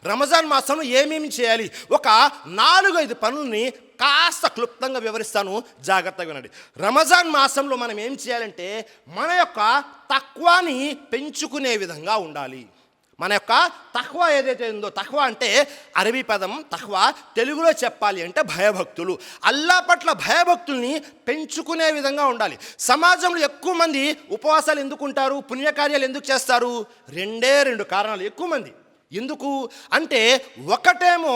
రమజాన్ మాసంలో ఏమేమి చేయాలి, ఒక 4-5 పనుల్ని కాస్త క్లుప్తంగా వివరిస్తాను, జాగ్రత్తగా వినండి. రమజాన్ మాసంలో మనం ఏం చేయాలంటే మన యొక్క తఖ్వాని పెంచుకునే విధంగా ఉండాలి. మన యొక్క తఖ్వా ఏదైతే ఉందో, తఖ్వా అంటే అరబీ పదం తఖ్వా, తెలుగులో చెప్పాలి అంటే భయభక్తులు. అల్లా పట్ల భయభక్తుల్ని పెంచుకునే విధంగా ఉండాలి. సమాజంలో ఎక్కువ మంది ఉపవాసాలు ఎందుకుంటారు, పుణ్యకార్యాలు ఎందుకు చేస్తారు? 2 కారణాలు. ఎక్కువ మంది ఎందుకు అంటే, ఒకటేమో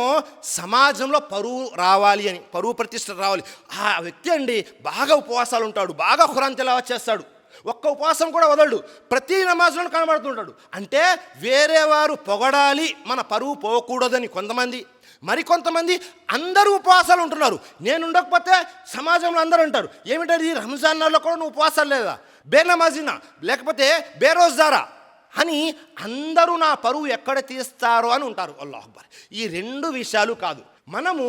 సమాజంలో పరువు రావాలి అని, పరువు ప్రతిష్ట రావాలి. ఆ వ్యక్తి అండి బాగా ఉపవాసాలు ఉంటాడు, బాగా ఖురాన్ తిలావత్ చేస్తాడు, ఒక్క ఉపవాసం కూడా వదలడు, ప్రతి నమాజ్లో కనబడుతుంటాడు అంటే వేరే వారు పొగడాలి, మన పరువు పోకూడదని కొంతమంది. మరికొంతమంది అందరూ ఉపవాసాలు ఉంటున్నారు, నేను ఉండకపోతే సమాజంలో అందరూ అంటారు, ఏమిటది రంజాన్ నెలలో కూడా నువ్వు ఉపవాసాలు లేదా, బేనమాజినా లేకపోతే బేరోజ్దారా అని అందరూ నా పరువు ఎక్కడ తీస్తారో అని ఉంటారు. అల్లాహ్ అక్బర్. ఈ 2 విషయాలు కాదు. మనము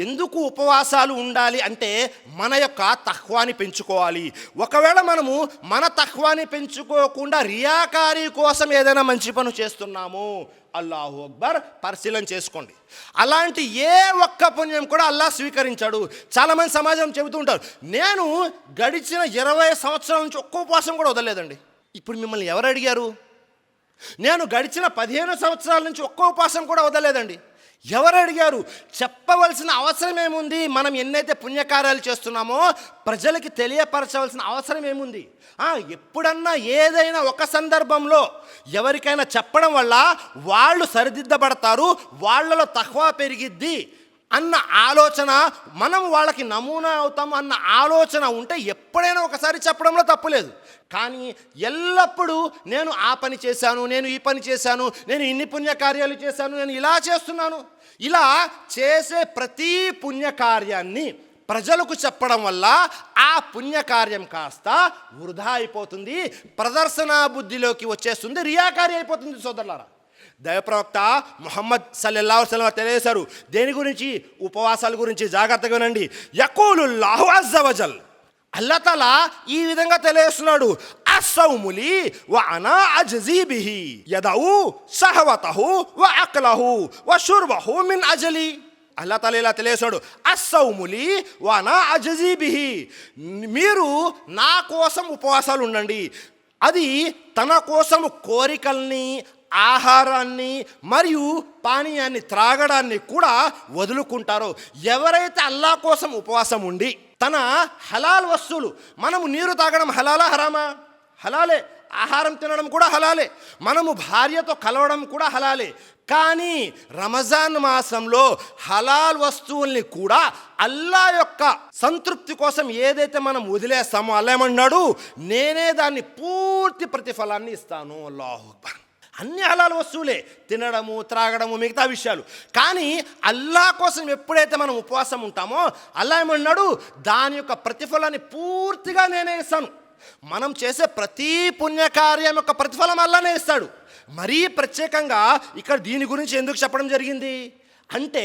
ఎందుకు ఉపవాసాలు ఉండాలి అంటే మన యొక్క తఖ్వాని పెంచుకోవాలి. ఒకవేళ మనము మన తఖ్వాని పెంచుకోకుండా రియాకారీ కోసం ఏదైనా మంచి పని చేస్తున్నాము, అల్లాహు అక్బర్, పరిశీలన చేసుకోండి. అలాంటి ఏ ఒక్క పుణ్యం కూడా అల్లాహ్ స్వీకరించాడు. చాలామంది సమాజం చెబుతూ ఉంటారు, నేను గడిచిన 20 సంవత్సరాల నుంచి ఒక్క ఉపవాసం కూడా వదలలేదండి. ఇప్పుడు మిమ్మల్ని ఎవరు అడిగారు? నేను గడిచిన 15 సంవత్సరాల నుంచి ఒక్క ఉపవాసం కూడా వదలలేదండి. ఎవరు అడిగారు? చెప్పవలసిన అవసరం ఏముంది? మనం ఎన్నైతే పుణ్యకార్యాలు చేస్తున్నామో ప్రజలకి తెలియపరచవలసిన అవసరం ఏముంది? ఎప్పుడన్నా ఏదైనా ఒక సందర్భంలో ఎవరికైనా చెప్పడం వల్ల వాళ్ళు సరిదిద్దబడతారు, వాళ్ళలో తఖ్వా పెరిగిద్ది అన్న ఆలోచన, మనం వాళ్ళకి నమూనా అవుతాము అన్న ఆలోచన ఉంటే ఎప్పుడైనా ఒకసారి చెప్పడంలో తప్పులేదు. కానీ ఎల్లప్పుడూ నేను ఆ పని చేశాను, నేను ఈ పని చేశాను, నేను ఇన్ని పుణ్యకార్యాలు చేశాను, నేను ఇలా చేస్తున్నాను, ఇలా చేసే ప్రతి పుణ్యకార్యాన్ని ప్రజలకు చెప్పడం వల్ల ఆ పుణ్యకార్యం కాస్త వృధా అయిపోతుంది, ప్రదర్శనా బుద్ధిలోకి వచ్చేస్తుంది, రియాకారి అయిపోతుంది. సోదరులారా, దైవప్రవక్త ముహమ్మద్ సల్లల్లాహు అలైహి వసల్లం తెలియజేశారు. దేని గురించి? ఉపవాసాల గురించి. జాగ్రత్తగా వినండి. యఖూలుల్లాహు అజ్జ వజల్, అల్లా తాలా ఈ విధంగా తెలియజేస్తున్నాడు, అస్సౌములి వ అనా అజ్జీ బిహి యదౌ షహవతహు వ అక్లహు వ షుర్బహు మిన్ అజలి. అల్లా తాలా ఇలా తెలియజేశాడు, అస్సౌములి వ అనా అజ్జీ బిహి, మీరు నా కోసం ఉపవాసాలు ఉండండి, అది తన కోసం కోరికల్ని, ఆహారాన్ని మరియు పానీయాన్ని, త్రాగడాన్ని కూడా వదులుకుంటారో. ఎవరైతే అల్లా కోసం ఉపవాసం ఉండి తన హలాల్ వస్తువులు, మనము నీరు తాగడం హలాలా హరామా? హలాలే. ఆహారం తినడం కూడా హలాలే, మనము భార్యతో కలవడం కూడా హలాలే. కానీ రమజాన్ మాసంలో హలాల్ వస్తువుల్ని కూడా అల్లా యొక్క సంతృప్తి కోసం ఏదైతే మనం వదిలేస్తామో అల్లా ఏమన్నాడు, నేనే దాన్ని పూర్తి ప్రతిఫలాన్ని ఇస్తాను. అల్లాహు అక్బర్. అన్ని హలాల్ వస్తువులే, తినడము, త్రాగడము, మిగతా విషయాలు. కానీ అల్లా కోసం ఎప్పుడైతే మనం ఉపవాసం ఉంటామో అల్లా ఏమన్నాడు, దాని యొక్క ప్రతిఫలాన్ని పూర్తిగా నేనే ఇస్తాను. మనం చేసే ప్రతి పుణ్యకార్యం యొక్క ప్రతిఫలం అల్లానే ఇస్తాడు. మరీ ప్రత్యేకంగా ఇక్కడ దీని గురించి ఎందుకు చెప్పడం జరిగింది అంటే,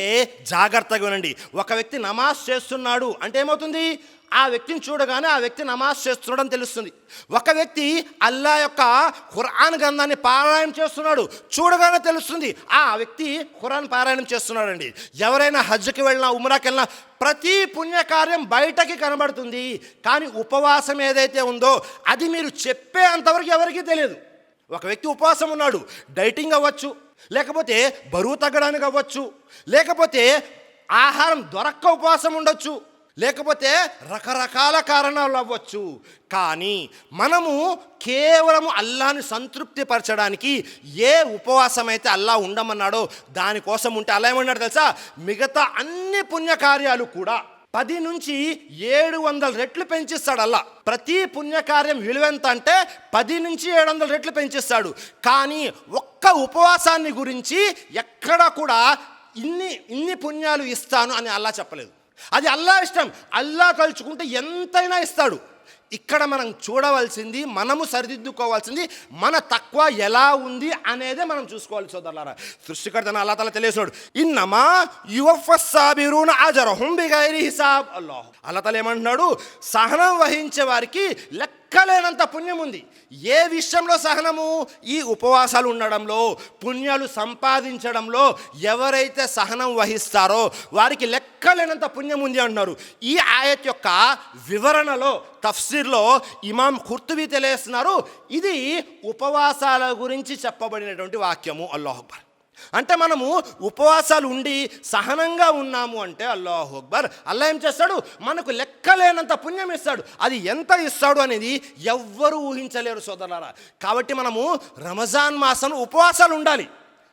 జాగ్రత్తగా వినండి. ఒక వ్యక్తి నమాజ్ చేస్తున్నాడు అంటే ఏమవుతుంది? ఆ వ్యక్తిని చూడగానే ఆ వ్యక్తి నమాజ్ చేస్తున్నాడని తెలుస్తుంది. ఒక వ్యక్తి అల్లా యొక్క ఖురాన్ గ్రంథాన్ని పారాయణం చేస్తున్నాడు, చూడగానే తెలుస్తుంది ఆ వ్యక్తి ఖురాన్ పారాయణం చేస్తున్నాడండి. ఎవరైనా హజ్కి వెళ్ళినా, ఉమ్రాకి వెళ్ళినా ప్రతి పుణ్యకార్యం బయటకి కనబడుతుంది. కానీ ఉపవాసం ఏదైతే ఉందో అది మీరు చెప్పే అంతవరకు ఎవరికీ తెలియదు. ఒక వ్యక్తి ఉపవాసం ఉన్నాడు, డైటింగ్ అవ్వచ్చు, లేకపోతే బరువు తగ్గడానికి అవ్వచ్చు, లేకపోతే ఆహారం దొరక్క ఉపవాసం ఉండొచ్చు, లేకపోతే రకరకాల కారణాలు అవ్వచ్చు. కానీ మనము కేవలము అల్లాని సంతృప్తి పరచడానికి ఏ ఉపవాసం అయితే అల్లా ఉండమన్నాడో దానికోసం ఉంటే అల్లా ఏమన్నాడు తెలుసా, మిగతా అన్ని పుణ్యకార్యాలు కూడా 10 నుంచి 700 రెట్లు పెంచిస్తాడు అల్లా. ప్రతి పుణ్యకార్యం విలువెంత అంటే 10 నుంచి 700 రెట్లు పెంచిస్తాడు. కానీ ఒక్క ఉపవాసాన్ని గురించి ఎక్కడ కూడా ఇన్ని పుణ్యాలు ఇస్తాను అని అల్లా చెప్పలేదు. అది అల్లా ఇష్టం, అల్లా తలుచుకుంటే ఎంతైనా ఇస్తాడు. ఇక్కడ మనం చూడవలసింది, మనము సరిదిద్దుకోవాల్సింది మన తఖ్వా ఎలా ఉంది అనేదే మనం చూసుకోవాలి. సోదరులారా, సృష్టికర్తను అల్లా తాలా తెలియజేస్తున్నాడు, ఇన్నమా యువఫస్సాబిరూన అజరహుం బిగైరి హిసాబ్. అల్లా తాలా ఏమంటున్నాడు, సహనం వహించే వారికి లెక్క లెక్కలేనంత పుణ్యం ఉంది. ఏ విషయంలో సహనము? ఈ ఉపవాసాలు ఉండడంలో, పుణ్యాలు సంపాదించడంలో ఎవరైతే సహనం వహిస్తారో వారికి లెక్కలేనంత పుణ్యం ఉంది అంటున్నారు. ఈ ఆయత్ యొక్క వివరణలో తఫ్సీర్లో ఇమాం ఖుర్తుబీ తెలియజేస్తున్నారు, ఇది ఉపవాసాల గురించి చెప్పబడినటువంటి వాక్యము. అల్లాహు అక్బర్. అంటే మనము ఉపవాసాలు ఉండి సహనంగా ఉన్నాము అంటే అల్లాహు అక్బర్, అల్లా ఏం చేస్తాడు? మనకు లెక్కలేనంత పుణ్యం ఇస్తాడు. అది ఎంత ఇస్తాడు అనేది ఎవ్వరూ ఊహించలేరు సోదరులారా. కాబట్టి మనము రంజాన్ మాసం ఉపవాసాలు ఉండాలి.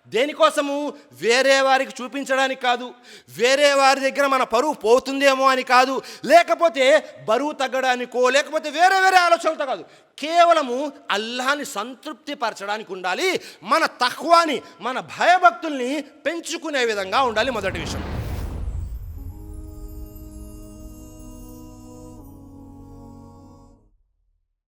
దేనికోసము? వేరే వారికి చూపించడానికి కాదు, వేరే వారి దగ్గర మన పరువు పోతుందేమో అని కాదు, లేకపోతే బరువు తగ్గడానికో, లేకపోతే వేరే వేరే ఆలోచనలతో కాదు. కేవలము అల్లాహ్ని సంతృప్తి పరచడానికి ఉండాలి. మన తఖ్వాని, మన భయభక్తుల్ని పెంచుకునే విధంగా ఉండాలి. మొదటి విషయం.